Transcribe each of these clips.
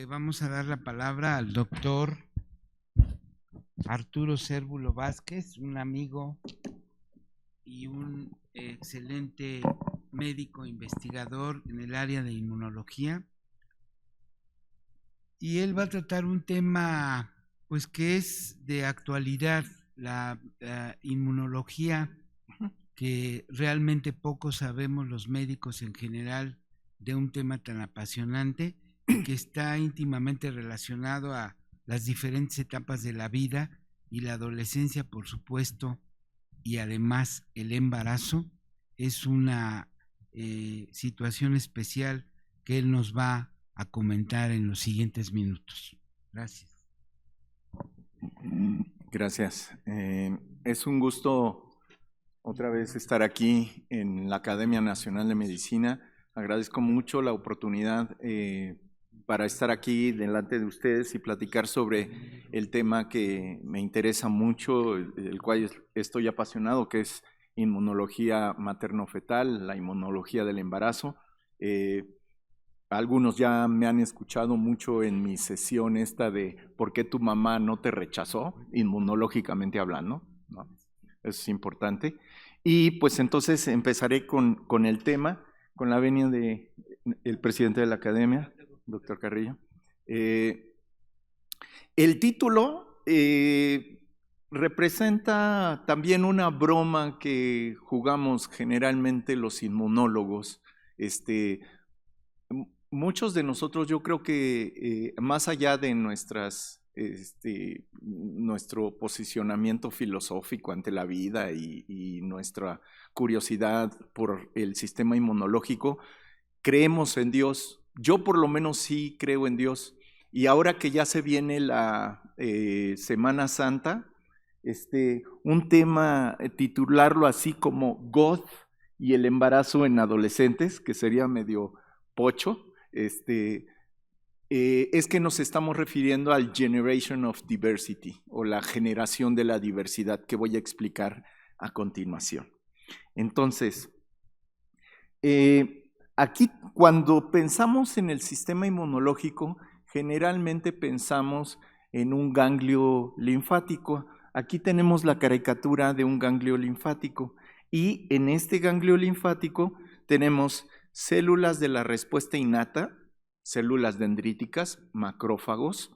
Vamos a dar la palabra al doctor Arturo Cérvulo Vázquez, un amigo y un excelente médico investigador en el área de inmunología. Y él va a tratar un tema pues que es de actualidad, la inmunología, que realmente poco sabemos los médicos en general de un tema tan apasionante y que está íntimamente relacionado a las diferentes etapas de la vida y la adolescencia, por supuesto, y además el embarazo es una situación especial que él nos va a comentar en los siguientes minutos. Gracias. Gracias. Es un gusto otra vez estar aquí en la Academia Nacional de Medicina. Agradezco mucho la oportunidad para estar aquí delante de ustedes y platicar sobre el tema que me interesa mucho, el cual estoy apasionado, que es inmunología materno-fetal, la inmunología del embarazo. Algunos ya me han escuchado mucho en mi sesión esta de ¿por qué tu mamá no te rechazó? Inmunológicamente hablando, ¿no? Eso es importante. Y pues entonces empezaré con el tema, con la venia del presidente de la academia, doctor Carrillo. El título representa también una broma que jugamos generalmente los inmunólogos. Muchos de nosotros, yo creo que más allá de nuestro posicionamiento filosófico ante la vida y nuestra curiosidad por el sistema inmunológico, creemos en Dios. Yo por lo menos sí creo en Dios. Y ahora que ya se viene la Semana Santa, un tema, titularlo así como God y el embarazo en adolescentes, que sería medio pocho, es que nos estamos refiriendo al Generation of Diversity o la generación de la diversidad que voy a explicar a continuación. Entonces, aquí cuando pensamos en el sistema inmunológico, generalmente pensamos en un ganglio linfático. Aquí tenemos la caricatura de un ganglio linfático y en este ganglio linfático tenemos células de la respuesta innata, células dendríticas, macrófagos.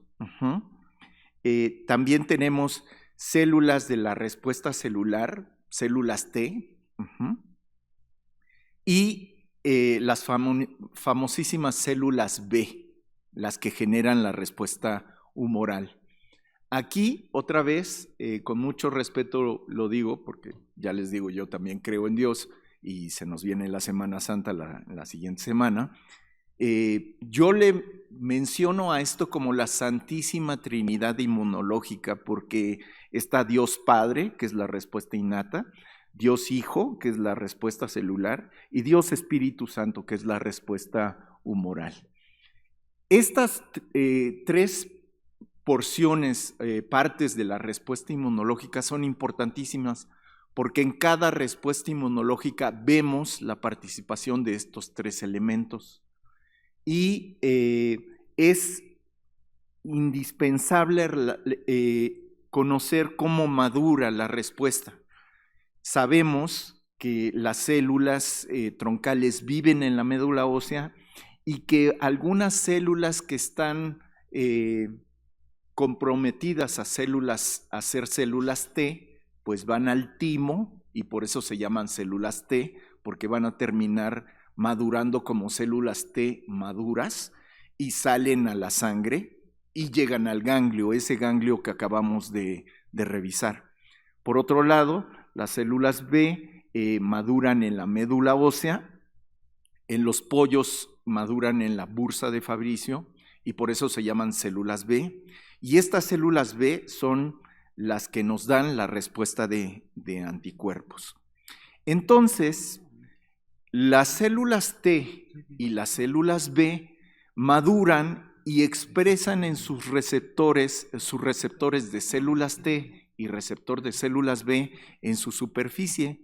También tenemos células de la respuesta celular, células T. Y las famosísimas células B, las que generan la respuesta humoral. Aquí, otra vez, con mucho respeto lo digo, porque ya les digo, yo también creo en Dios, y se nos viene la Semana Santa la siguiente semana. Yo le menciono a esto como la Santísima Trinidad Inmunológica, porque está Dios Padre, que es la respuesta innata, Dios Hijo, que es la respuesta celular, y Dios Espíritu Santo, que es la respuesta humoral. Estas tres porciones, partes de la respuesta inmunológica son importantísimas porque en cada respuesta inmunológica vemos la participación de estos tres elementos y es indispensable conocer cómo madura la respuesta. Sabemos que las células troncales viven en la médula ósea y que algunas células que están comprometidas a ser células T, pues van al timo y por eso se llaman células T, porque van a terminar madurando como células T maduras y salen a la sangre y llegan al ganglio, ese ganglio que acabamos de revisar. Por otro lado, las células B maduran en la médula ósea, en los pollos maduran en la bursa de Fabricio y por eso se llaman células B. Y estas células B son las que nos dan la respuesta de anticuerpos. Entonces, las células T y las células B maduran y expresan en sus receptores de células T y receptor de células B en su superficie.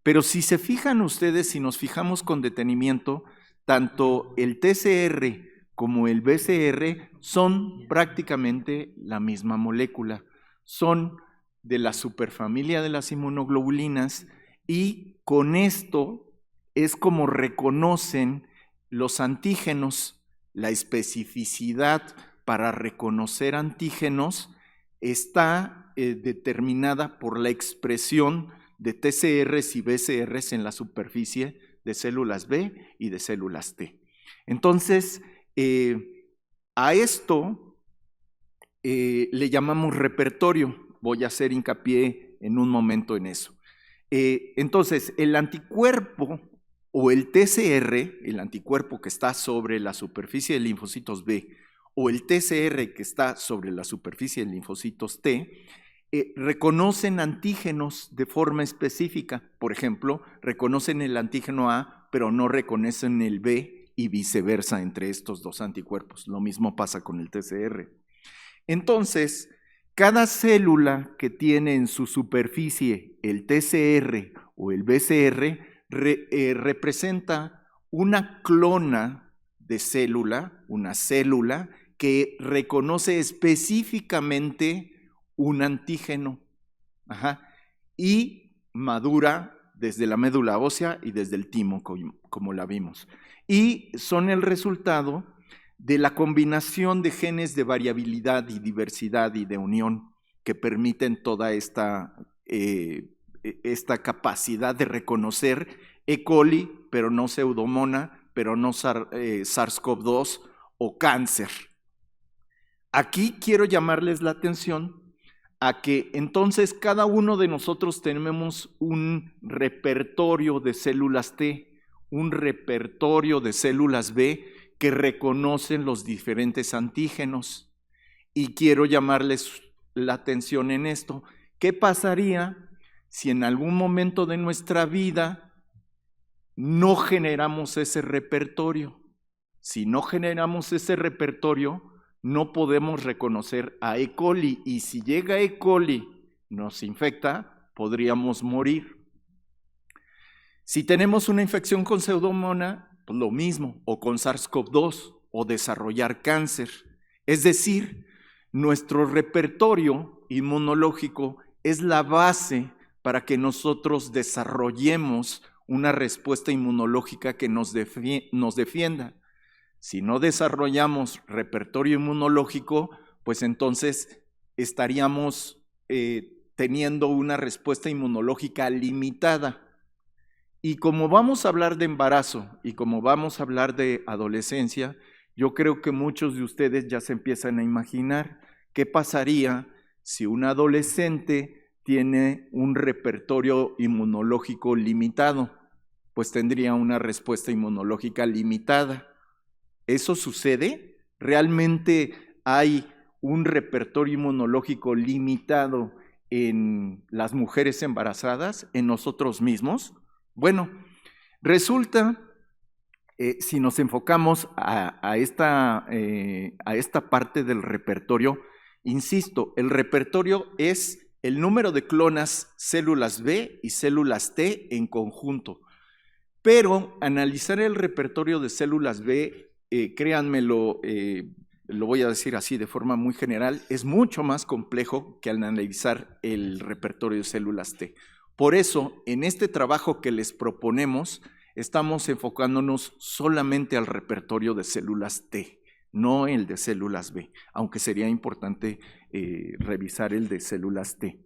Pero si se fijan ustedes, si nos fijamos con detenimiento, tanto el TCR como el BCR son prácticamente la misma molécula. Son de la superfamilia de las inmunoglobulinas y con esto es como reconocen los antígenos. La especificidad para reconocer antígenos está determinada por la expresión de TCRs y BCRs en la superficie de células B y de células T. Entonces, a esto le llamamos repertorio. Voy a hacer hincapié en un momento en eso. Entonces, el anticuerpo o el TCR, el anticuerpo que está sobre la superficie de linfocitos B, o el TCR que está sobre la superficie de linfocitos T, reconocen antígenos de forma específica. Por ejemplo, reconocen el antígeno A, pero no reconocen el B y viceversa entre estos dos anticuerpos. Lo mismo pasa con el TCR. Entonces, cada célula que tiene en su superficie el TCR o el BCR representa una clona de célula, una célula que reconoce específicamente un antígeno y madura desde la médula ósea y desde el timo, como la vimos. Y son el resultado de la combinación de genes de variabilidad y diversidad y de unión que permiten toda esta capacidad de reconocer E. coli, pero no Pseudomonas, pero no SARS-CoV-2 o cáncer. Aquí quiero llamarles la atención a que entonces cada uno de nosotros tenemos un repertorio de células T, un repertorio de células B que reconocen los diferentes antígenos. Y quiero llamarles la atención en esto. ¿Qué pasaría si en algún momento de nuestra vida no generamos ese repertorio? Si no generamos ese repertorio, no podemos reconocer a E. coli, y si llega E. coli, nos infecta, podríamos morir. Si tenemos una infección con Pseudomonas, pues lo mismo, o con SARS-CoV-2, o desarrollar cáncer. Es decir, nuestro repertorio inmunológico es la base para que nosotros desarrollemos una respuesta inmunológica que nos defienda. Si no desarrollamos repertorio inmunológico, pues entonces estaríamos teniendo una respuesta inmunológica limitada. Y como vamos a hablar de embarazo y como vamos a hablar de adolescencia, yo creo que muchos de ustedes ya se empiezan a imaginar qué pasaría si un adolescente tiene un repertorio inmunológico limitado. Pues tendría una respuesta inmunológica limitada. ¿Eso sucede? ¿Realmente hay un repertorio inmunológico limitado en las mujeres embarazadas, en nosotros mismos? Bueno, resulta, si nos enfocamos a esta parte del repertorio, insisto, el repertorio es el número de clonas células B y células T en conjunto. Pero analizar el repertorio de células B, créanmelo, lo voy a decir así de forma muy general, es mucho más complejo que al analizar el repertorio de células T. Por eso, en este trabajo que les proponemos, estamos enfocándonos solamente al repertorio de células T, no el de células B, aunque sería importante revisar el de células T.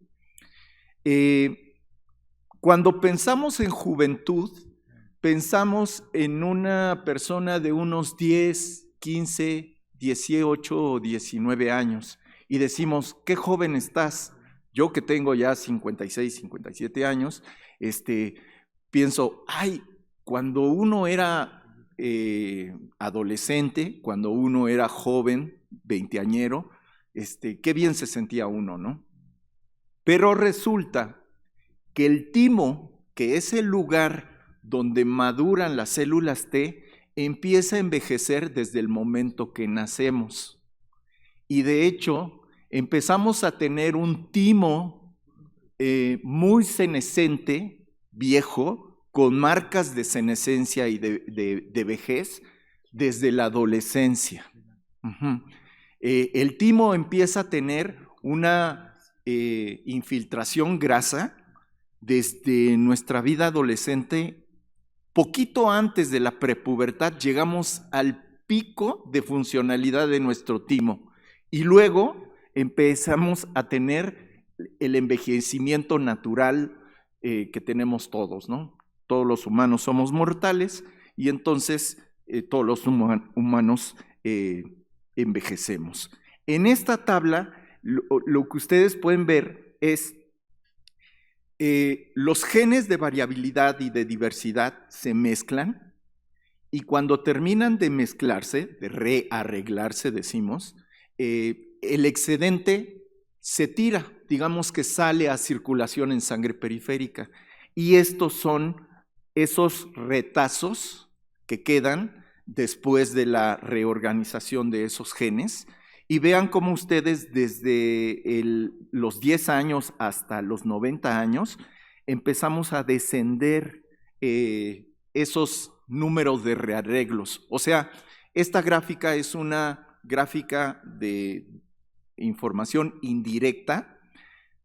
Cuando pensamos en juventud, pensamos en una persona de unos 10, 15, 18 o 19 años y decimos, ¿qué joven estás? Yo que tengo ya 56, 57 años, pienso, cuando uno era adolescente, cuando uno era joven, veinteañero, qué bien se sentía uno, ¿no? Pero resulta que el timo, que es el lugar donde maduran las células T, empieza a envejecer desde el momento que nacemos. Y de hecho, empezamos a tener un timo muy senescente, viejo, con marcas de senescencia y de vejez, desde la adolescencia. El timo empieza a tener una infiltración grasa desde nuestra vida adolescente. Poquito antes de la prepubertad llegamos al pico de funcionalidad de nuestro timo y luego empezamos a tener el envejecimiento natural que tenemos todos, ¿no? Todos los humanos somos mortales y entonces todos los humanos envejecemos. En esta tabla lo que ustedes pueden ver es los genes de variabilidad y de diversidad se mezclan y cuando terminan de mezclarse, de rearreglarse decimos, el excedente se tira, digamos que sale a circulación en sangre periférica y estos son esos retazos que quedan después de la reorganización de esos genes. Y vean cómo ustedes desde los 10 años hasta los 90 años empezamos a descender esos números de rearreglos. O sea, esta gráfica es una gráfica de información indirecta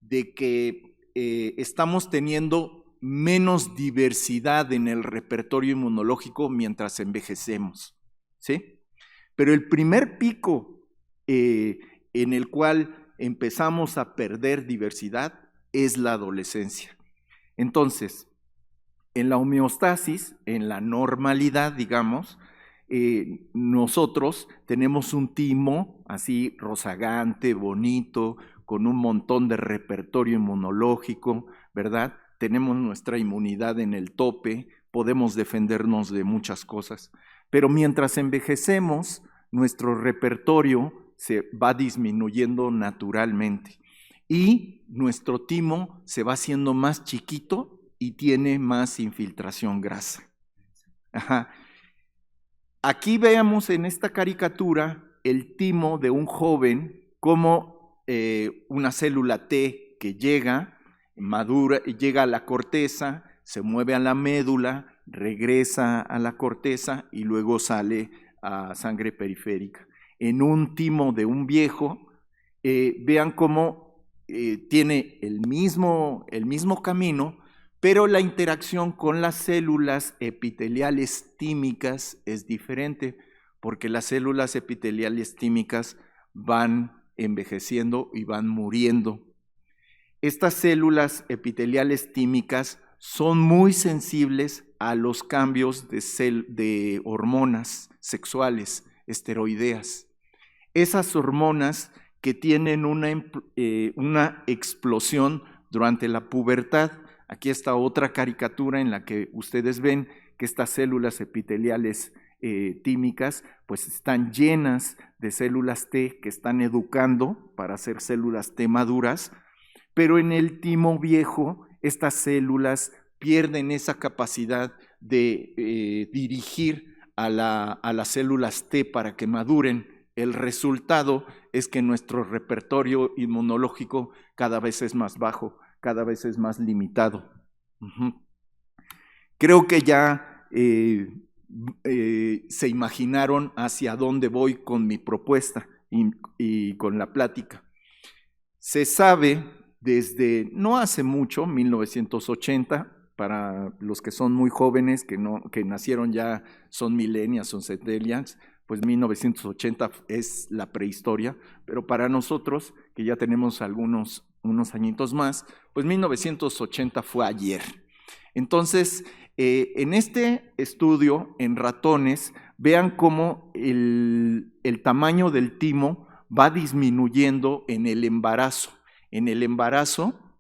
de que estamos teniendo menos diversidad en el repertorio inmunológico mientras envejecemos, ¿sí? Pero el primer pico en el cual empezamos a perder diversidad es la adolescencia. Entonces, en la homeostasis, en la normalidad, digamos, nosotros tenemos un timo así rozagante, bonito, con un montón de repertorio inmunológico, ¿verdad? Tenemos nuestra inmunidad en el tope, podemos defendernos de muchas cosas, pero mientras envejecemos, nuestro repertorio se va disminuyendo naturalmente y nuestro timo se va haciendo más chiquito y tiene más infiltración grasa. Aquí veamos en esta caricatura el timo de un joven como una célula T que llega, madura, llega a la corteza, se mueve a la médula, regresa a la corteza y luego sale a sangre periférica. En un timo de un viejo, vean cómo tiene el mismo camino, pero la interacción con las células epiteliales tímicas es diferente, porque las células epiteliales tímicas van envejeciendo y van muriendo. Estas células epiteliales tímicas son muy sensibles a los cambios de hormonas sexuales, esteroideas. Esas hormonas que tienen una explosión durante la pubertad. Aquí está otra caricatura en la que ustedes ven que estas células epiteliales tímicas pues están llenas de células T que están educando para hacer células T maduras, pero en el timo viejo estas células pierden esa capacidad de dirigir a las células T para que maduren. El resultado es que nuestro repertorio inmunológico cada vez es más bajo, cada vez es más limitado. Creo que ya se imaginaron hacia dónde voy con mi propuesta y con la plática. Se sabe desde no hace mucho, 1980, para los que son muy jóvenes, que nacieron ya, son millennials, son centennials, pues 1980 es la prehistoria, pero para nosotros, que ya tenemos unos añitos más, pues 1980 fue ayer. Entonces, en este estudio, en ratones, vean cómo el tamaño del timo va disminuyendo en el embarazo. En el embarazo,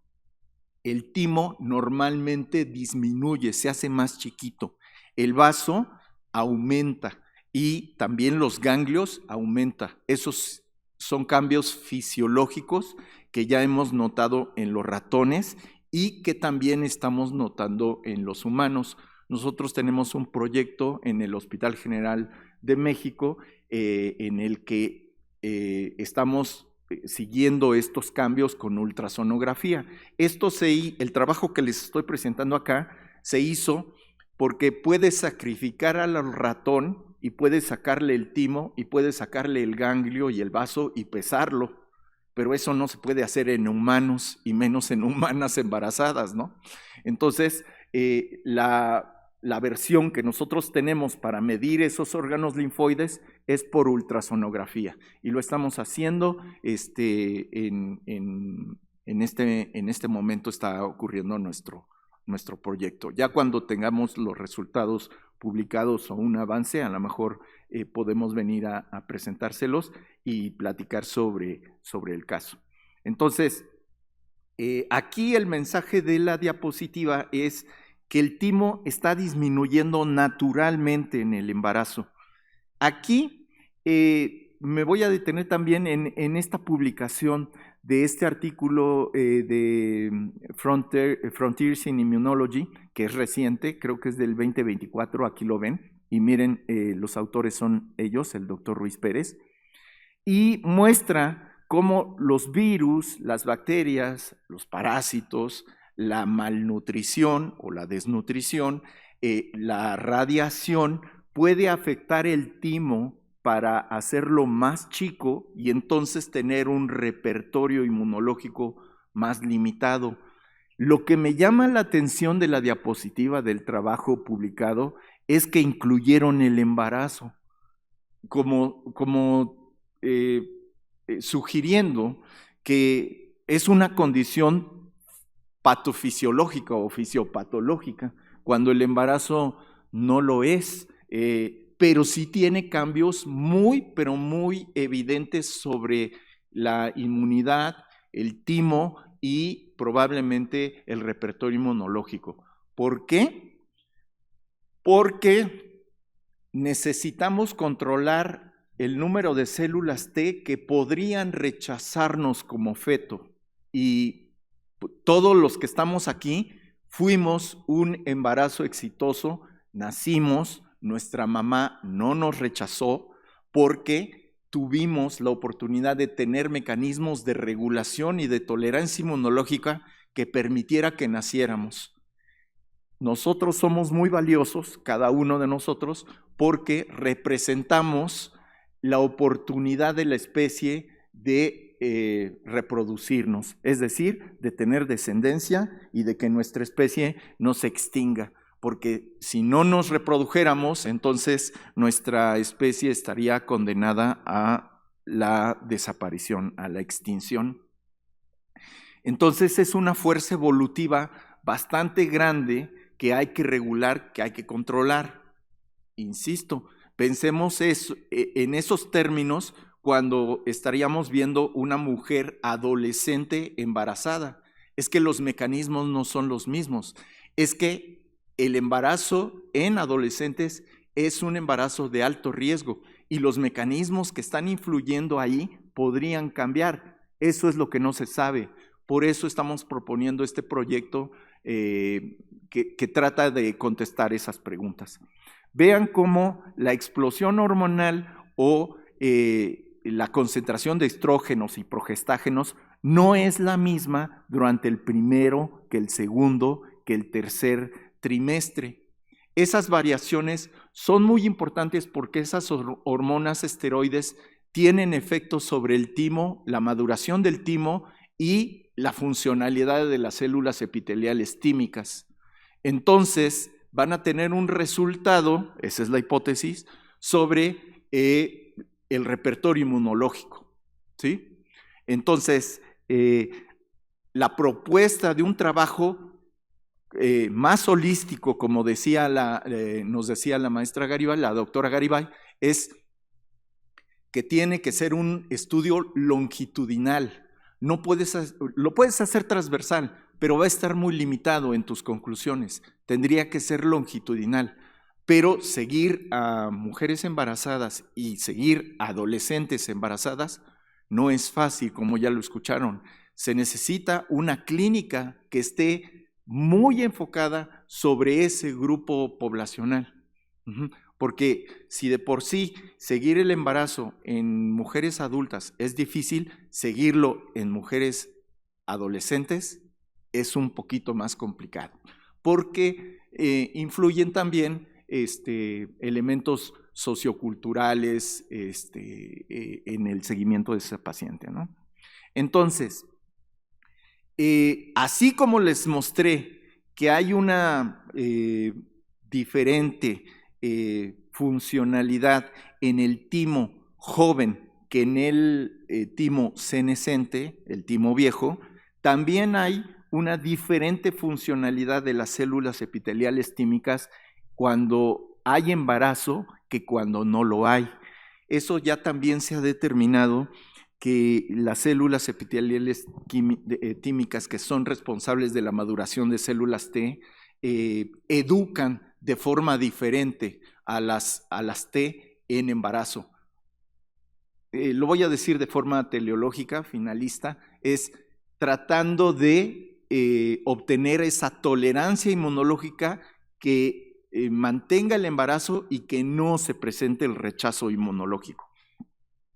el timo normalmente disminuye, se hace más chiquito. El vaso aumenta. Y también los ganglios aumentan. Esos son cambios fisiológicos que ya hemos notado en los ratones y que también estamos notando en los humanos. Nosotros tenemos un proyecto en el Hospital General de México en el que estamos siguiendo estos cambios con ultrasonografía. El trabajo que les estoy presentando acá se hizo porque puede sacrificar al ratón y puedes sacarle el timo y puedes sacarle el ganglio y el vaso y pesarlo, pero eso no se puede hacer en humanos y menos en humanas embarazadas, ¿no? Entonces, la versión que nosotros tenemos para medir esos órganos linfoides es por ultrasonografía y lo estamos haciendo en este momento está ocurriendo nuestro proyecto. Ya cuando tengamos los resultados publicados o un avance, a lo mejor podemos venir a presentárselos y platicar sobre el caso. Entonces, aquí el mensaje de la diapositiva es que el timo está disminuyendo naturalmente en el embarazo. Aquí me voy a detener también en esta publicación de este artículo de Frontiers in Immunology, que es reciente, creo que es del 2024, aquí lo ven, y miren, los autores son ellos, el doctor Ruiz Pérez, y muestra cómo los virus, las bacterias, los parásitos, la malnutrición o la desnutrición, la radiación puede afectar el timo para hacerlo más chico y entonces tener un repertorio inmunológico más limitado. Lo que me llama la atención de la diapositiva del trabajo publicado es que incluyeron el embarazo como sugiriendo que es una condición patofisiológica o fisiopatológica, cuando el embarazo no lo es, pero sí tiene cambios pero muy evidentes sobre la inmunidad, el timo y probablemente el repertorio inmunológico. ¿Por qué? Porque necesitamos controlar el número de células T que podrían rechazarnos como feto. Y todos los que estamos aquí fuimos un embarazo exitoso, nacimos, nuestra mamá no nos rechazó porque tuvimos la oportunidad de tener mecanismos de regulación y de tolerancia inmunológica que permitiera que naciéramos. Nosotros somos muy valiosos, cada uno de nosotros, porque representamos la oportunidad de la especie de reproducirnos, es decir, de tener descendencia y de que nuestra especie no se extinga, porque si no nos reprodujéramos, entonces nuestra especie estaría condenada a la desaparición, a la extinción. Entonces es una fuerza evolutiva bastante grande que hay que regular, que hay que controlar. Insisto, pensemos en esos términos cuando estaríamos viendo una mujer adolescente embarazada. Es que los mecanismos no son los mismos. Es que el embarazo en adolescentes es un embarazo de alto riesgo y los mecanismos que están influyendo ahí podrían cambiar. Eso es lo que no se sabe. Por eso estamos proponiendo este proyecto que trata de contestar esas preguntas. Vean cómo la explosión hormonal o la concentración de estrógenos y progestágenos no es la misma durante el primero, que el segundo, que el tercer trimestre. Esas variaciones son muy importantes porque esas hormonas esteroides tienen efectos sobre el timo, la maduración del timo y la funcionalidad de las células epiteliales tímicas. Entonces, van a tener un resultado, esa es la hipótesis, sobre el repertorio inmunológico, ¿sí? Entonces, la propuesta de un trabajo más holístico, como nos decía la maestra Garibay, la doctora Garibay, es que tiene que ser un estudio longitudinal. Lo puedes hacer transversal, pero va a estar muy limitado en tus conclusiones. Tendría que ser longitudinal, pero seguir a mujeres embarazadas y seguir a adolescentes embarazadas no es fácil, como ya lo escucharon. Se necesita una clínica que esté muy enfocada sobre ese grupo poblacional. Porque si de por sí seguir el embarazo en mujeres adultas es difícil, seguirlo en mujeres adolescentes es un poquito más complicado, porque influyen también elementos socioculturales en el seguimiento de ese paciente, ¿no? Entonces, así como les mostré que hay una diferente funcionalidad en el timo joven que en el timo senescente, el timo viejo, también hay una diferente funcionalidad de las células epiteliales tímicas cuando hay embarazo que cuando no lo hay. Eso ya también se ha determinado que las células epiteliales tímicas que son responsables de la maduración de células T educan de forma diferente a las T en embarazo. Lo voy a decir de forma teleológica, finalista, es tratando de obtener esa tolerancia inmunológica que mantenga el embarazo y que no se presente el rechazo inmunológico,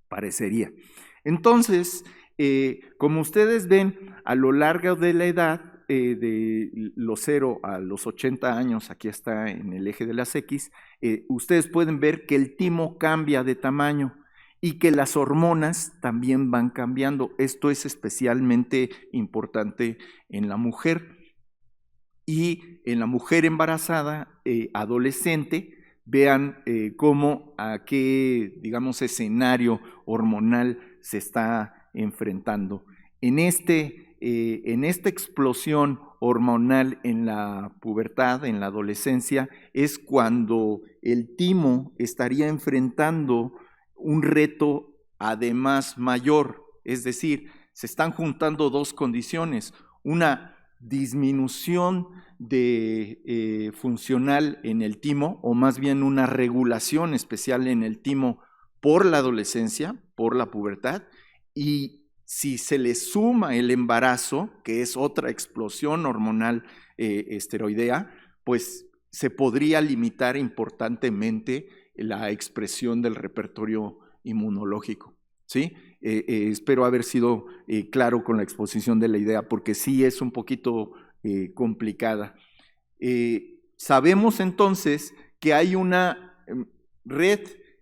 parecería. Entonces, como ustedes ven, a lo largo de la edad, de los 0 a los 80 años, aquí está en el eje de las X, ustedes pueden ver que el timo cambia de tamaño y que las hormonas también van cambiando. Esto es especialmente importante en la mujer. Y en la mujer embarazada, adolescente, vean cómo a qué, digamos, escenario hormonal se está enfrentando. En esta explosión hormonal en la pubertad, en la adolescencia, es cuando el timo estaría enfrentando un reto además mayor, es decir, se están juntando dos condiciones, una disminución funcional en el timo, o más bien una regulación especial en el timo por la adolescencia, por la pubertad, y si se le suma el embarazo, que es otra explosión hormonal esteroidea, pues se podría limitar importantemente la expresión del repertorio inmunológico, ¿sí? Espero haber sido claro con la exposición de la idea, porque sí es un poquito complicada. Sabemos entonces que hay una red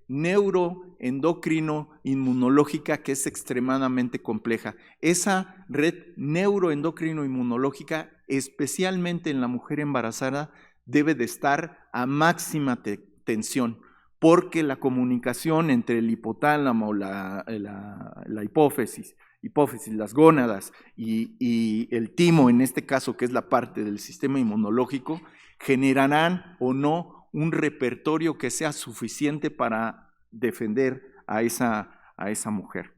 neuroendocrino-inmunológica que es extremadamente compleja. Esa red neuroendocrino-inmunológica, especialmente en la mujer embarazada, debe de estar a máxima tensión, porque la comunicación entre el hipotálamo, la hipófisis, las gónadas y el timo, en este caso, que es la parte del sistema inmunológico, generarán o no un repertorio que sea suficiente para defender a esa mujer.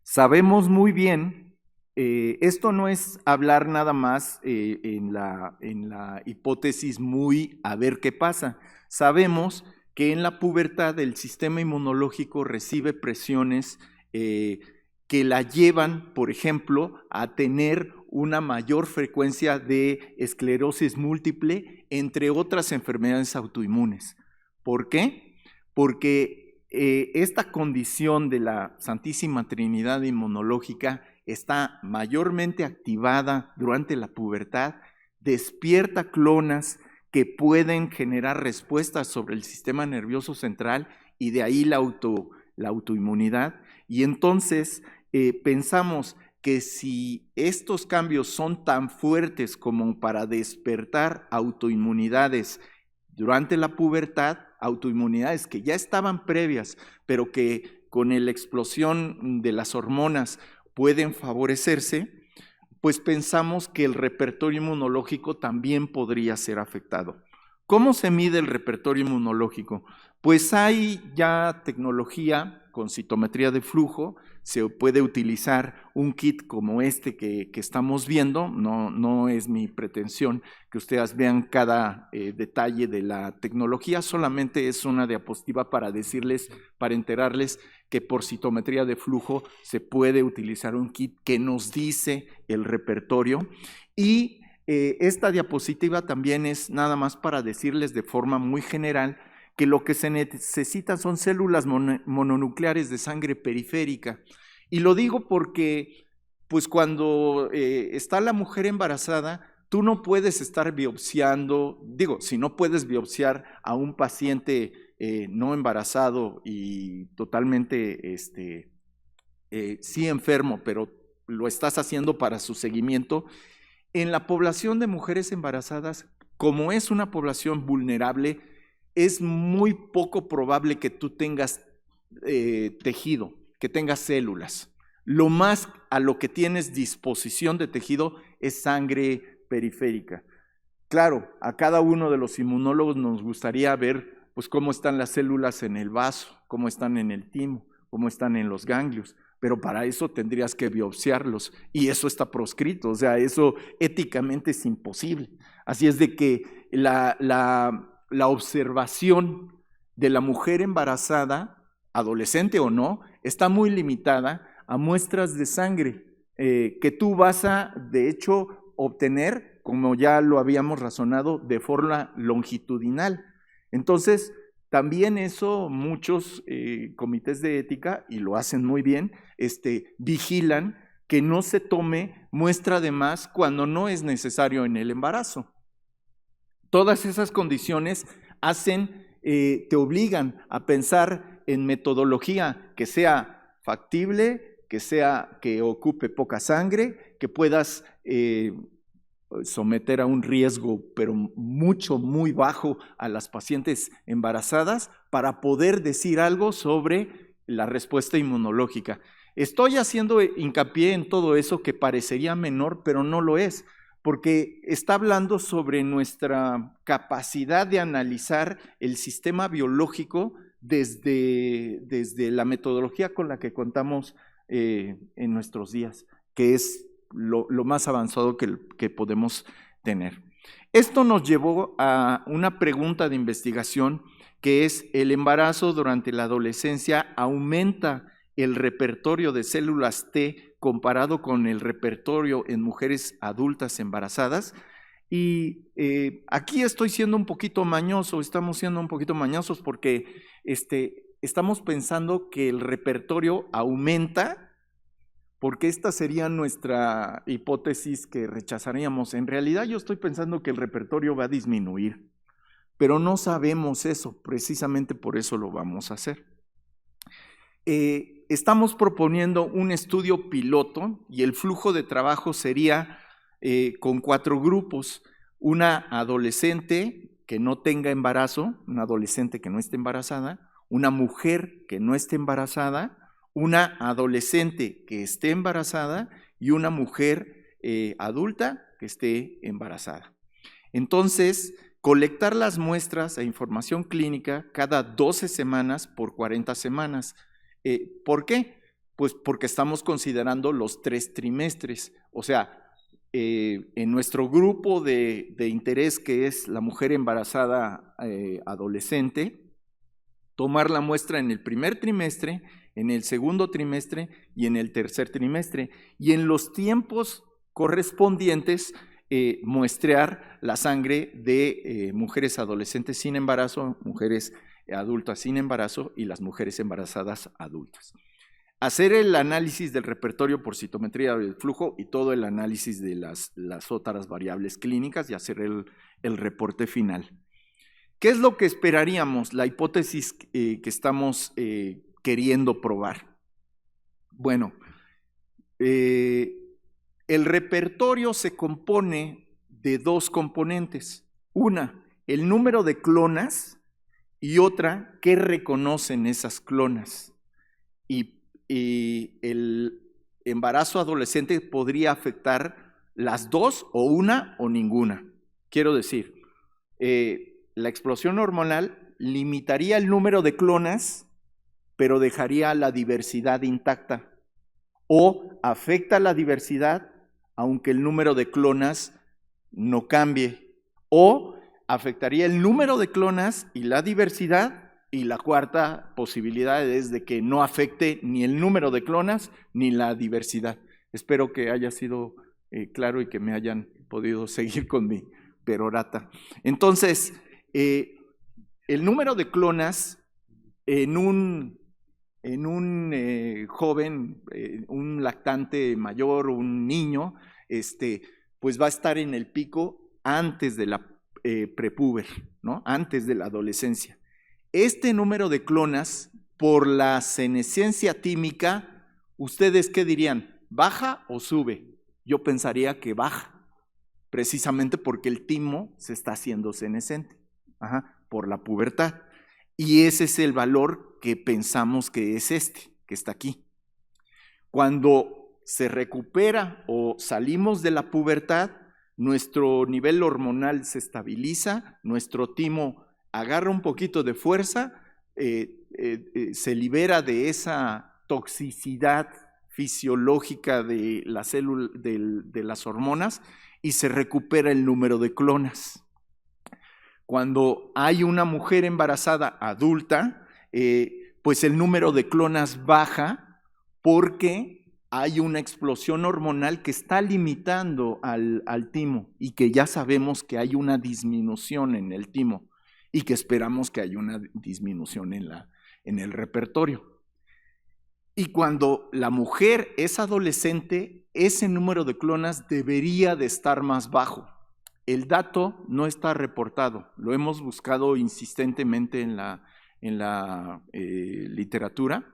Sabemos muy bien, esto no es hablar nada más en la hipótesis muy a ver qué pasa. Sabemos que en la pubertad el sistema inmunológico recibe presiones que la llevan, por ejemplo, a tener una mayor frecuencia de esclerosis múltiple, entre otras enfermedades autoinmunes. ¿Por qué? Porque esta condición de la Santísima Trinidad inmunológica está mayormente activada durante la pubertad, despierta clonas que pueden generar respuestas sobre el sistema nervioso central y de ahí la autoinmunidad. Y entonces pensamos que si estos cambios son tan fuertes como para despertar autoinmunidades durante la pubertad, autoinmunidades que ya estaban previas, pero que con la explosión de las hormonas pueden favorecerse, pues pensamos que el repertorio inmunológico también podría ser afectado. ¿Cómo se mide el repertorio inmunológico? Pues hay ya tecnología con citometría de flujo, se puede utilizar un kit como este que estamos viendo, no es mi pretensión que ustedes vean cada detalle de la tecnología, solamente es una diapositiva para decirles, para enterarles que por citometría de flujo se puede utilizar un kit que nos dice el repertorio. Y esta diapositiva también es nada más para decirles de forma muy general que lo que se necesita son células mononucleares de sangre periférica. Y lo digo porque pues cuando está la mujer embarazada, tú no puedes estar biopsiando, digo, si no puedes biopsiar a un paciente no embarazado y totalmente, sí enfermo, pero lo estás haciendo para su seguimiento, en la población de mujeres embarazadas, como es una población vulnerable, es muy poco probable que tú tengas tejido, que tengas células. Lo más a lo que tienes disposición de tejido es sangre periférica. Claro, a cada uno de los inmunólogos nos gustaría ver pues, cómo están las células en el vaso, cómo están en el timo, cómo están en los ganglios, pero para eso tendrías que biopsiarlos y eso está proscrito, o sea, eso éticamente es imposible. Así es de que la observación de la mujer embarazada, adolescente o no, está muy limitada a muestras de sangre que tú vas a, de hecho, obtener, como ya lo habíamos razonado, de forma longitudinal. Entonces, también eso muchos comités de ética, y lo hacen muy bien, vigilan que no se tome muestra de más cuando no es necesario en el embarazo. Todas esas condiciones te obligan a pensar en metodología que sea factible, que ocupe poca sangre, que puedas someter a un riesgo, pero muy bajo a las pacientes embarazadas para poder decir algo sobre la respuesta inmunológica. Estoy haciendo hincapié en todo eso que parecería menor, pero no lo es, porque está hablando sobre nuestra capacidad de analizar el sistema biológico desde la metodología con la que contamos en nuestros días, que es lo más avanzado que podemos tener. Esto nos llevó a una pregunta de investigación que es: ¿el embarazo durante la adolescencia aumenta el repertorio de células T comparado con el repertorio en mujeres adultas embarazadas? Y aquí estoy siendo un poquito mañoso, estamos siendo un poquito mañosos porque estamos pensando que el repertorio aumenta, porque esta sería nuestra hipótesis que rechazaríamos. En realidad yo estoy pensando que el repertorio va a disminuir, pero no sabemos eso, precisamente por eso lo vamos a hacer. Estamos proponiendo un estudio piloto y el flujo de trabajo sería con 4 grupos. Una adolescente que no tenga embarazo, una adolescente que no esté embarazada, una mujer que no esté embarazada, una adolescente que esté embarazada y una mujer adulta que esté embarazada. Entonces, colectar las muestras e información clínica cada 12 semanas por 40 semanas. ¿Por qué? Pues porque estamos considerando los 3 trimestres. O sea, en nuestro grupo de interés, que es la mujer embarazada adolescente, tomar la muestra en el primer trimestre, en el segundo trimestre y en el tercer trimestre. Y en los tiempos correspondientes, muestrear la sangre de mujeres adolescentes sin embarazo, mujeres adultas sin embarazo y las mujeres embarazadas adultas. Hacer el análisis del repertorio por citometría del flujo y todo el análisis de las otras variables clínicas y hacer el reporte final. ¿Qué es lo que esperaríamos? La hipótesis que estamos queriendo probar. Bueno, el repertorio se compone de 2 componentes. Una, el número de clonas, y otra, qué reconocen esas clonas. Y el embarazo adolescente podría afectar las 2 o una o ninguna. Quiero decir, la explosión hormonal limitaría el número de clonas, pero dejaría la diversidad intacta. O afecta la diversidad, aunque el número de clonas no cambie. O afectaría el número de clonas y la diversidad. Y la cuarta posibilidad es de que no afecte ni el número de clonas ni la diversidad. Espero que haya sido claro y que me hayan podido seguir con mi perorata. Entonces, el número de clonas en un joven, un lactante mayor, un niño, pues va a estar en el pico antes de la prepúber, ¿no? Antes de la adolescencia. Este número de clonas, por la senescencia tímica, ¿ustedes qué dirían? ¿Baja o sube? Yo pensaría que baja, precisamente porque el timo se está haciendo senescente, por la pubertad. Y ese es el valor que pensamos que es que está aquí. Cuando se recupera o salimos de la pubertad, nuestro nivel hormonal se estabiliza, nuestro timo agarra un poquito de fuerza, se libera de esa toxicidad fisiológica de la célula, de las hormonas, y se recupera el número de clonas. Cuando hay una mujer embarazada adulta, pues el número de clonas baja porque hay una explosión hormonal que está limitando al timo y que ya sabemos que hay una disminución en el timo y que esperamos que haya una disminución en el repertorio. Y cuando la mujer es adolescente, ese número de clonas debería de estar más bajo. El dato no está reportado, lo hemos buscado insistentemente en la literatura.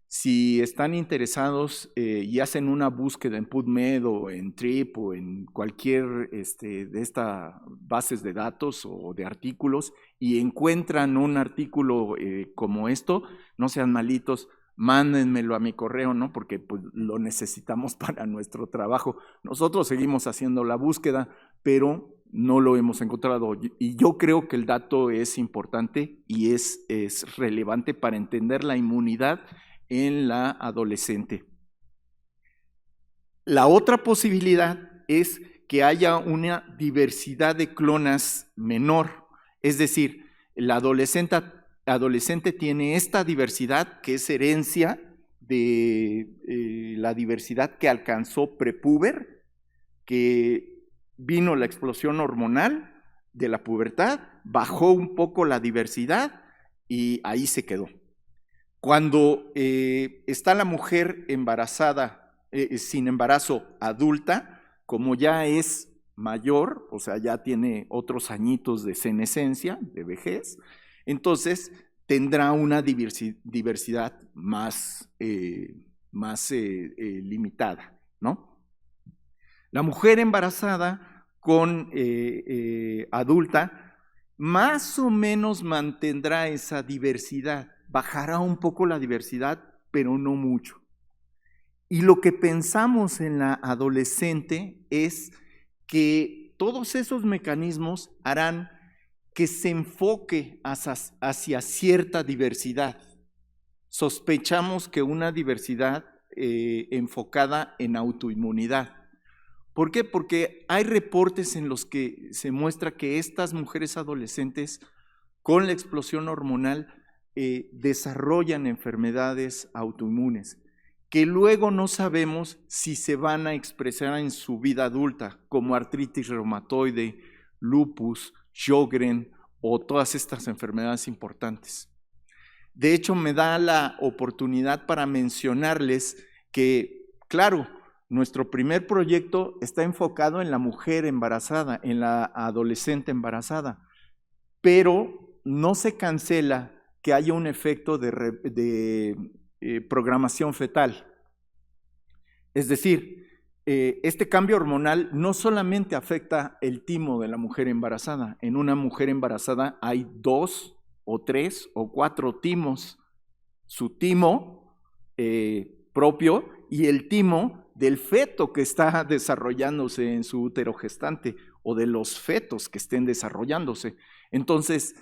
Si están interesados y hacen una búsqueda en PubMed o en Trip o en cualquier de estas bases de datos o de artículos y encuentran un artículo como esto, no sean malitos, mándenmelo a mi correo, ¿no? Porque pues, lo necesitamos para nuestro trabajo. Nosotros seguimos haciendo la búsqueda, pero no lo hemos encontrado. Y yo creo que el dato es importante y es relevante para entender la inmunidad en la adolescente. La otra posibilidad es que haya una diversidad de clonas menor, es decir, la adolescente tiene esta diversidad que es herencia de la diversidad que alcanzó prepúber, que vino la explosión hormonal de la pubertad, bajó un poco la diversidad y ahí se quedó. Cuando está la mujer embarazada, sin embarazo adulta, como ya es mayor, o sea, ya tiene otros añitos de senescencia, de vejez, entonces tendrá una diversidad más limitada, ¿no? La mujer embarazada con adulta más o menos mantendrá esa diversidad. Bajará un poco la diversidad, pero no mucho. Y lo que pensamos en la adolescente es que todos esos mecanismos harán que se enfoque hacia cierta diversidad. Sospechamos que una diversidad enfocada en autoinmunidad. ¿Por qué? Porque hay reportes en los que se muestra que estas mujeres adolescentes con la explosión hormonal desarrollan enfermedades autoinmunes que luego no sabemos si se van a expresar en su vida adulta, como artritis reumatoide, lupus, Sjögren o todas estas enfermedades importantes. De hecho, me da la oportunidad para mencionarles que, claro, nuestro primer proyecto está enfocado en la mujer embarazada, en la adolescente embarazada, pero no se cancela que haya un efecto de programación fetal. Es decir, este cambio hormonal no solamente afecta el timo de la mujer embarazada. En una mujer embarazada hay 2 o 3 o 4 timos. Su timo propio y el timo del feto que está desarrollándose en su útero gestante o de los fetos que estén desarrollándose. Entonces,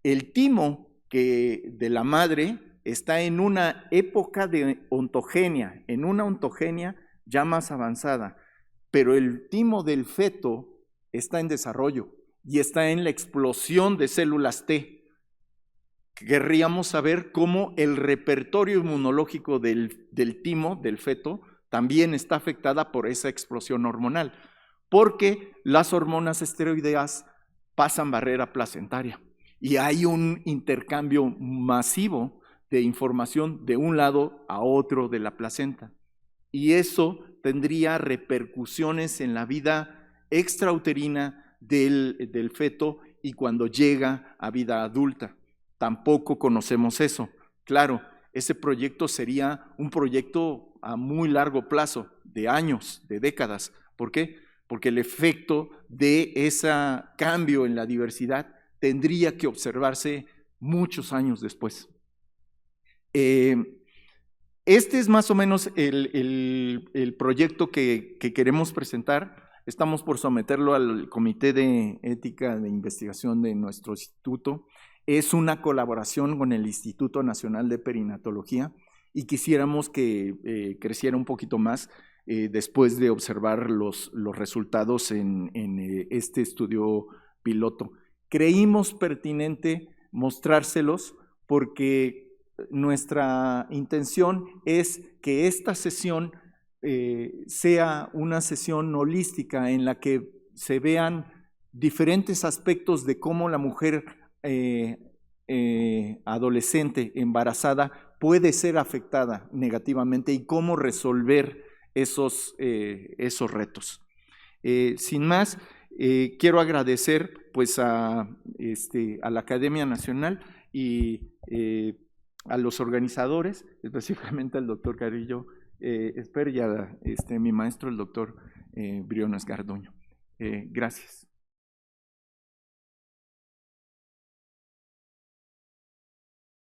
el timo de la madre está en una época de ontogenia, en una ontogenia ya más avanzada, pero el timo del feto está en desarrollo y está en la explosión de células T. Querríamos saber cómo el repertorio inmunológico del timo, del feto, también está afectada por esa explosión hormonal, porque las hormonas esteroideas pasan barrera placentaria y hay un intercambio masivo de información de un lado a otro de la placenta. Y eso tendría repercusiones en la vida extrauterina del feto y cuando llega a vida adulta. Tampoco conocemos eso. Claro, ese proyecto sería un proyecto a muy largo plazo, de años, de décadas. ¿Por qué? Porque el efecto de ese cambio en la diversidad tendría que observarse muchos años después. Este es más o menos el proyecto que queremos presentar. Estamos por someterlo al Comité de Ética de Investigación de nuestro instituto. Es una colaboración con el Instituto Nacional de Perinatología y quisiéramos que creciera un poquito más después de observar los resultados en este estudio piloto. Creímos pertinente mostrárselos porque nuestra intención es que esta sesión sea una sesión holística en la que se vean diferentes aspectos de cómo la mujer adolescente embarazada puede ser afectada negativamente y cómo resolver esos retos. Sin más, quiero agradecer pues a la Academia Nacional y a los organizadores, específicamente al doctor Carrillo Esper y a mi maestro, el doctor Briones Garduño. Gracias.